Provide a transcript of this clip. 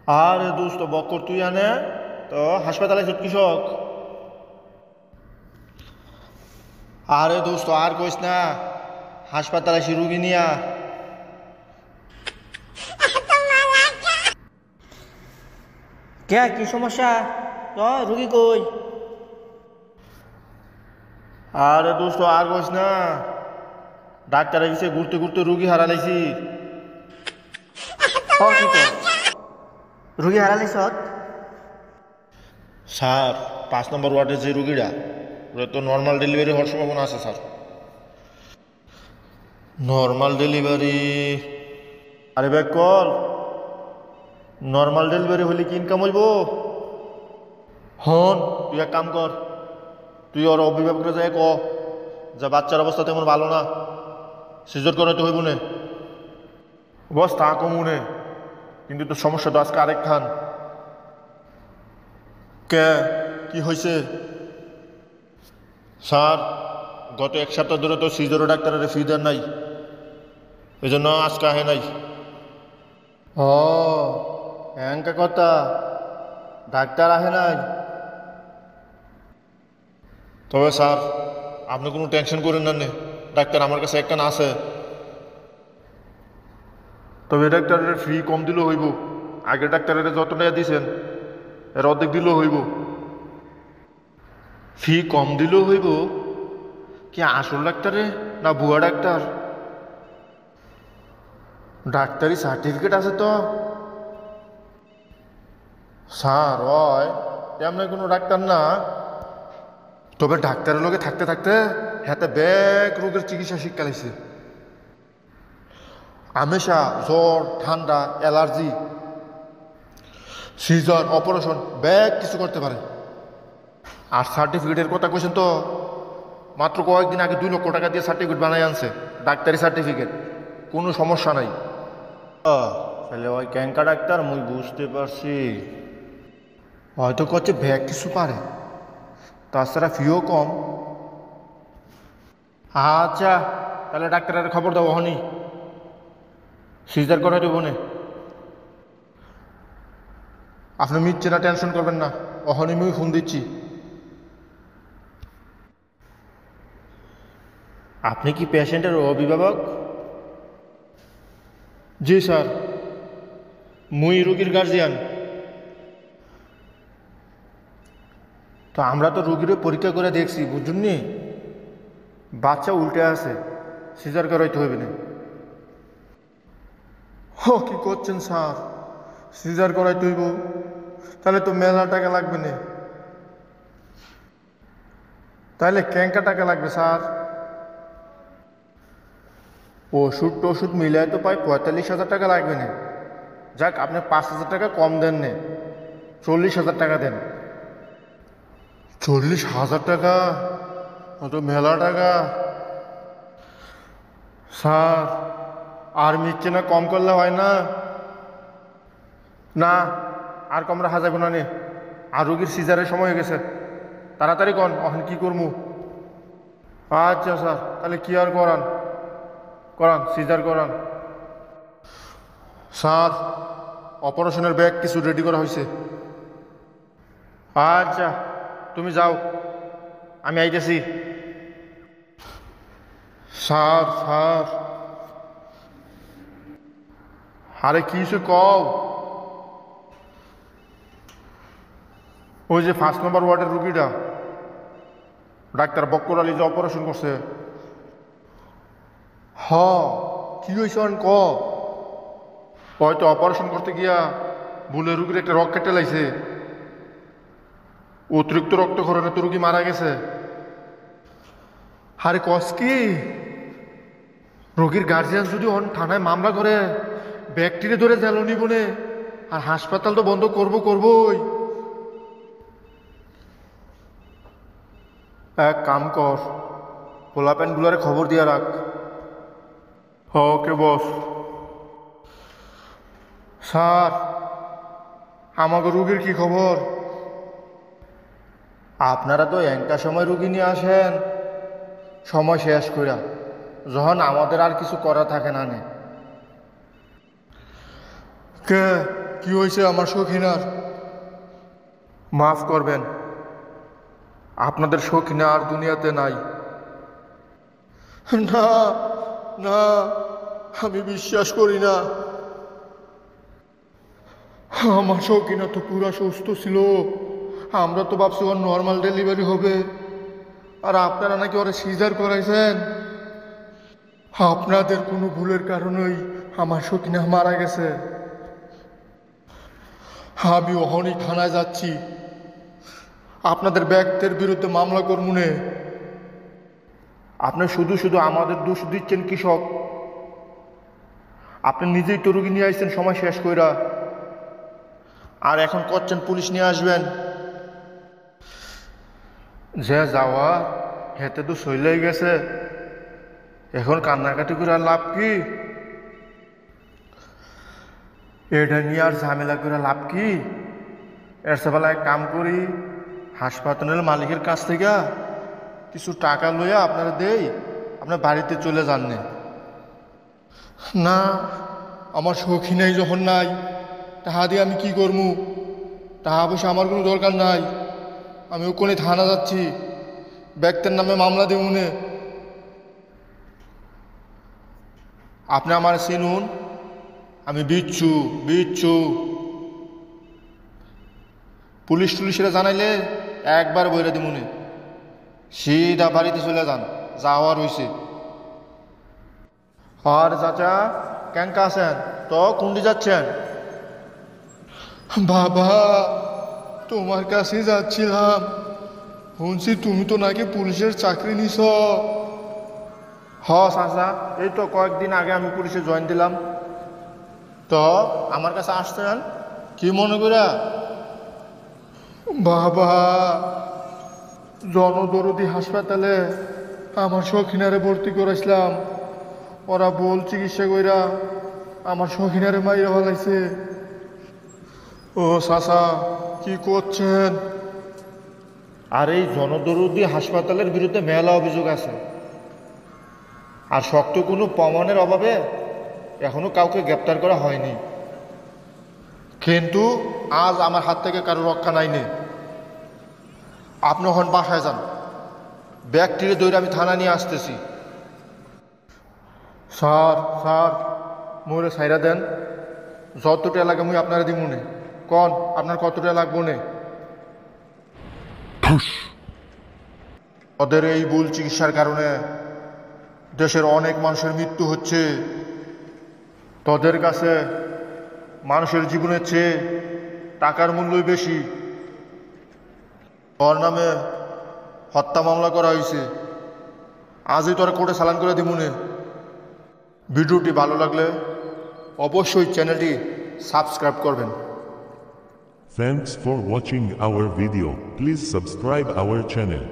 আরে দোস্ত বক্কর তুই আনে তো হাসপাতালে ছুট কৃষক। আরে দোস্ত আর কইস না, হাসপাতালে সে রুগী নিয়া। কে কি সমস্যা? তো রুগী কই? আরে দোস্ত আর কইস না, ডাক্তারের কাছে ঘুরতে ঘুরতে রুগী হারালাইছি। কি কর? রুগী হারালিস? স্যার 5 নম্বর ওয়ার্ডের যে রুগীরা, ওরা তো নর্মাল ডেলিভারি হওয়ার সম্ভাবনা আছে স্যার। Normal delivery? আরে ব্যাক কল, নর্মাল ডেলিভারি হলে কি ইনকাম হইব? হন তুই এক কাম কর, তুই ওর অভিভাবকরা যাই ক যে বাচ্চার অবস্থা তেমন ভালো না, সিজার করাইতে হইব না। বস তা কমুনে, কিন্তু তোর সমস্যা তো আজকে আরেক খান। কে কি হয়েছে? স্যার গত 1 সপ্তাহ ধরে তো সিজারও ডাক্তারের ফি দেন নাই, এই জন্য আজকে আহে নাই। ও এঙ্কা কথা, ডাক্তার আহে নাই? তবে স্যার আপনি কোনো টেনশন করেন না নে, ডাক্তার আমার কাছে একটা না আছে। তবে ডাক্তারের ফি কম দিলেও হইব, আগের ডাক্তারের যত টাকা দিয়েছেন এর অর্ধেক দিলেও হইব। ফি কম দিলেও হইব? কি আসল ডাক্তারে না ভুয়া ডাক্তার? ডাক্তারি সার্টিফিকেট আছে তো? স্যার হয় তেমন কোনো ডাক্তার না, তবে ডাক্তারের লোকে থাকতে থাকতে হাতে ব্যাগ রোগের চিকিৎসা শিক্ষা লাইছে। আমেশা জ্বর ঠান্ডা অ্যালার্জি সিজার অপারেশন ব্যাগ কিছু করতে পারে। আর সার্টিফিকেটের কথা কইছেন তো, মাত্র কয়েকদিন আগে 2 লক্ষ টাকা দিয়ে সার্টিফিকেট বানাই আনছে, ডাক্তারি সার্টিফিকেট, কোনো সমস্যা নাই। তাহলে ওই ক্যাঙ্কা ডাক্তার মুই বুঝতে পারছি, হয়তো করছে ব্যাগ কিছু পারে, তাছাড়া ফিও কম। আচ্ছা তাহলে ডাক্তারের খবর দাও, হনি সিজার করাই দেবো নে। আপনি মিটছে না, টেনশন করবেন না, অহনি মুই ফোন দিচ্ছি। আপনি কি পেশেন্টের অভিভাবক? জি স্যার, মুই রুগীর গার্জিয়ান। তো আমরা তো রুগীর পরীক্ষা করে দেখছি, বুঝুন নি, বাচ্চা উল্টে আছে, সিজার করাইতে হইবে না। কি করছেন স্যার, সিজার করাইতে হইব? তাহলে তো মেলা টাকা লাগবে না। তাহলে ক্যাঙ্কা টাকা লাগবে স্যার? ওষুধ টষুধ মিলায় তো প্রায় 45,000 টাকা লাগবে না। যাক আপনি 5,000 টাকা কম দেন নে, 40,000 টাকা দেন। 40,000 টাকা তো মেলা টাকা। স্যার আর মিটছে না, কম করলে হয় না? না আর কম রাখা যাবে না নে, আর রুগীর সিজারের সময় হয়ে গেছে, তাড়াতাড়ি কন এখন কি করবো। আচ্ছা স্যার তাহলে কি আর করান, করান সিজার করান। স্যার অপারেশনের ব্যাগ কিছু রেডি করা হয়েছে। আচ্ছা তুমি যাও, আমি আইতেছি। স্যার স্যার আরে কিছু কও। ওই যে 5 নম্বর ওয়ার্ডের রুগীটা, ডাক্তার বক্কর আলী যে অপারেশন করছে। কি হয়েছে ক? হয়তো অপারেশন করতে গিয়া ভুলে রুগীর একটা রক কেটে লাইছে, অতিরিক্ত রক্তক্ষরণে তো রুগী মারা গেছে। আরে কস কি, রোগীর গার্জিয়ান যদি থানায় মামলা করে ব্যাকটেরিয়া ধরে জেল নিবনে, আর হাসপাতাল তো বন্ধ করবই। এক কাম কর, পোলা প্যান্টগুলারে খবর দিয়া রাখ। ওকে বস। স্যার আমাকে রুগীর কি খবর? আপনারা তো একটা সময় রুগী নিয়ে আসেন, সময় শেষ কইরা, যখন আমাদের আর কিছু করা থাকে না নে। কে কি হয়েছে আমার শৌখিনার? মাফ করবেন, আপনাদের শৌখিনা আর দুনিয়াতে নাই। না না, আমি বিশ্বাস করি না। আমার শৌখিনা তো পুরা সুস্থ ছিল। আমরা তো ভাবছি ওর নর্মাল ডেলিভারি হবে, আর আপনারা নাকি ওরা সিজার করাইছেন। আপনাদের কোনো ভুলের কারণেই আমার শৌখিনা মারা গেছে। আমি ওহনি থানায় যাচ্ছি, আপনাদের ব্যক্তির বিরুদ্ধে মামলা করমুনে। আপনি শুধু শুধু আমাদের দোষ দিচ্ছেন কৃষক। আপনি নিজেই তো রুগী নিয়ে আসছেন সময় শেষ কইরা, আর এখন করছেন পুলিশ নিয়ে আসবেন। যে যাওয়া হেতে তো সইলেই গেছে, এখন কান্নাকাটি করে আর লাভ কি? এটা নিয়ে আর ঝামেলা করে লাভ কি? এর সেবেলা এক কাম করি, হাসপাতালের মালিকের কাছ থেকে কিছু টাকা লইয়া আপনারা দেই, আপনার বাড়িতে চলে যাননি। না, আমার শৌখিনাই যখন নাই, তাহা দিয়ে আমি কি করবো? টাকা পয়সা আমার কোনো দরকার নাই। আমি ওখানে থানা যাচ্ছি, ব্যক্তির নামে মামলা দেব মনে। আপনি আমার চিনুন, আমি বিচ্ছু বিচ্ছু। পুলিশ টুলিশরা জানাইলে একবার বইরা দিব মনে, সিধা বাড়িতে চলে যান, যাওয়ার হয়েছে। আর চাচা কেঙ্কা আছেন তো? কুন্ডি যাচ্ছেন? বাবা, তোমার কাছে যাচ্ছিলাম, শুনছি তুমি তো নাকি পুলিশের চাকরি নিছ। হ চাচা, এই তো কয়েকদিন আগে আমি পুলিশে জয়েন দিলাম। তো আমার কাছে আসছেন কি মনে করা? বাবা, জনদরদি হাসপাতালে আমার শৌখিনারে ভর্তি করেছিলাম। ওরা বল চিকিৎসা কইরা আমার শৌখিনারে মাইরা ফেলাইছে। ও চাচা, কি করছেন? আর এই জনদরদি হাসপাতালের বিরুদ্ধে মেলা অভিযোগ আছে, আর শক্ত কোনো প্রমাণের অভাবে এখনো কাউকে গ্রেপ্তার করা হয়নি। কিন্তু আজ আমার হাত থেকে কারো রক্ষা নাইনি। আপনি হন বাসায় যান, ব্যাগটিরে দৌড়ে আমি থানা নিয়ে আসতেছি। স্যার স্যার, মোরে সাইরা দেন, যতটা লাগে মুই আপনারা দিব নে। কন আপনার কতটা লাগবো নে? ওদের এই ভুল চিকিৎসার কারণে দেশের অনেক মানুষের মৃত্যু হচ্ছে। তোদের কাছে মানুষের জীবনের চেয়ে টাকার মূল্যই বেশি। তোর নামে হত্যা মামলা করা হয়েছে, আজই তোরা কোর্টে চালান করে দিমুনে। ভিডিওটি ভালো লাগলে অবশ্যই চ্যানেলটি সাবস্ক্রাইব করবেন। Thanks for watching our video. Please subscribe our channel.